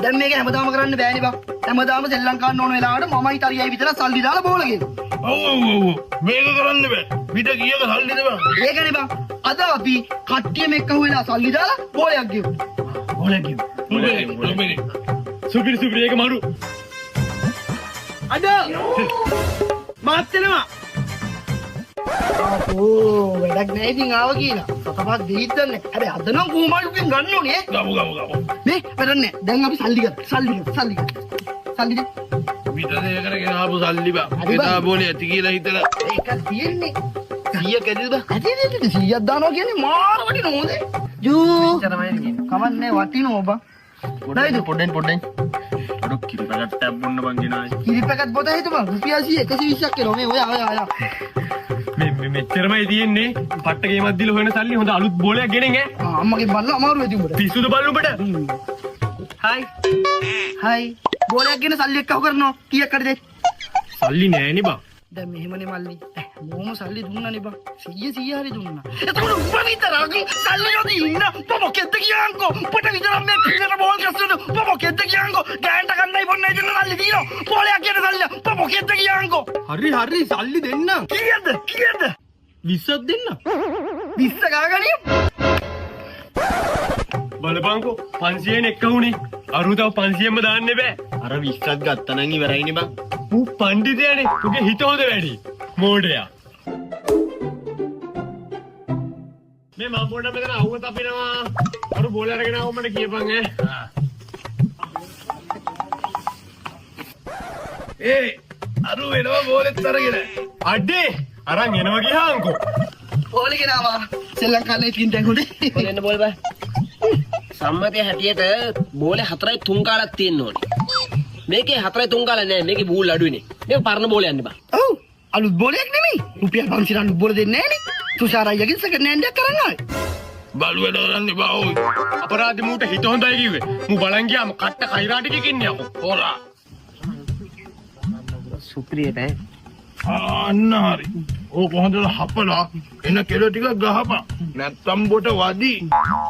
දැන් මේක හැමදාම කරන්න බෑනේ බා. හැමදාම සෙල්ලම් කරන්න ඕන වෙලාවට මමයි තරියයි විතර සල්ලි දාලා බෝල ගෙන්න. ඔව් මේක කරන්න බෑ. පිට කීයක සල්ලිද බං? ඒකනේ බා. අද අපි කට්ටියම එක්ක වෙලා සල්ලි දාලා බෝලයක් ගෙමු. බෝලයක් ගෙමු. සුපිරි ඒක මරු. අද මාත් වෙනවා. ඕ වැඩක් නැහැ ඉතින් ආව කියලා. සතපක් දෙයිද නැහැ. හැබැයි අද නම් කොහොමද ගන්න ඕනේ? ගමු. මේ වැඩන්නේ. දැන් අපි සල්ලි ගන්න. සල්ලි දෙන්න. විතරේ කරගෙන ආපු සල්ලි බං. එදා බෝලේ ඇති කියලා හිතලා ඒක තියෙන්නේ. 100 කැදෙද? ඇතිද 100ක් දානවා කියන්නේ මාර වටින හොඳේ. ජූ. කමන්නේ වටිනෝ බං. පොඩ්ඩෙන්. අඩු කිරි පැකට්ටක් බොන්න බං ගෙනායි. කිරි පැකට් බොත හිටපන්. රුපියල් 120ක් එනවා මේ ඔය. මේ මෙච්චරමයි තියෙන්නේ. පට්ට ගේමක් දීලා හොයන සල්ලි හොඳ අලුත් බෝලයක් ගෙනෙන් ඈ. අම්මගේ බල්ල අමාරු වෙති උඹට. පිස්සුද බල්ල උඹට? හයි. බෝලයක් ගෙන සල්ලි එක්කව කරනවා. කීයක් හරි දෙන්න. සල්ලි නෑනේ බං. දැන් මෙහෙමනේ මල්ලි. මොම සල්ලි දුන්නානේ බං. 100 හරි දුන්නා. එතකොට උඹ විතරක් සල්ලි යෝදී ඉන්න. මොකෙද්ද කියන්කෝ. උඹට විතරක් මේ පිටට බෝල් ගස්සන. මොකෙද්ද කියන්කෝ. ගෑන්ට ගන්නයි බොන්නයි දෙන්න සල්ලි දීලා. බෝලයක් ගෙන සල්ලි. මොකෙද්ද කියන්කෝ. හරි සල්ලි දෙන්න. කීයද? 20ක් දෙන්න. 20 ගාගනියු. බලපංකෝ 500න් එක වුණේ. අරු තව 500ක්ම දාන්න බෑ. අර 20ක් ගත්තා නම් ඉවරයිනේ බං. ඌ පඬිතයානේ. උගේ හිත හොද වැඩි. මෝඩයා. මේ මම පොඩ්ඩක් මෙතන අවුව තපිනවා. අරු බෝල අරගෙන ආව මට කියපන් ඈ. අරු වෙනවා බෝලෙත් අරගෙන. අඩේ අරන් එනවා ගියාන්කෝ. බෝල ගෙනාවා. සෙල්ලම් කරන්නේ තින් දැන් උඩේ. බෝලෙන්න බෝල බෑ. සම්මතය හැටියට බෝලේ 4යි 3 කාලක් තියෙන්න ඕනේ. මේකේ 4යි 3 කාලක් නෑ. මේකේ බූල් අඩුයිනේ. මේක පරණ බෝලයක් නේ බං. ඔව්. අලුත් බෝලයක් නෙමෙයි. රුපියල් 500 අලුත් බෝල දෙන්නේ නෑනේ. තුෂාරයියගෙන් සෙකන්ඩ් හෑන්ඩ් එකක් කරන් ආවේ. බලු වැඩ කරන්න එපා ඔය. අපරාධි මූට හිත හොඳයි කිව්වේ. මූ බලන් ගියාම කට්ට කයිරා ටික කින්නේ යකෝ. හොරා. සුප්‍රියට ඈ. අන්න හරි. ඕක හොඳට හපලා එන කෙල ටික ගහපන්. නැත්තම් බොට වදි.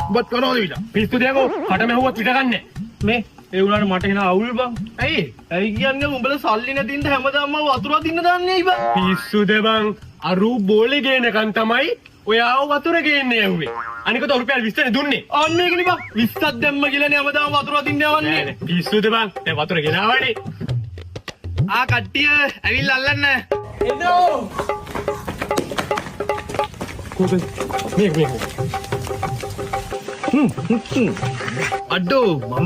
ඔබත් කරනවද විතර? පිස්සු දෙයකෝ කට මැහුවත් පිට ගන්නෑ. මේ ඒ උනාට මට එන අවුල් බං. ඇයි කියන්නේ උඹලා සල්ලි නැතිඳ හැමදාම වතුර අදින්න දාන්නේ බං. පිස්සුද බං. අරු බෝලේ ගේනකන් තමයි ඔයාව වතුර ගේන්නේ යුවේ. අනිකට රුපියල් 20 නේ දුන්නේ. අන්න ඒකනේ බං. 20ක් දැම්ම කියලානේ හැමදාම වතුර අදින්න යවන්නේ. පිස්සුද බං. දැන් වතුර ගෙනාවනේ. කට්ටිය ඇවිල්ලා අල්ලන්න. එන්නෝ. කොහෙද? මේ. අඩෝ මම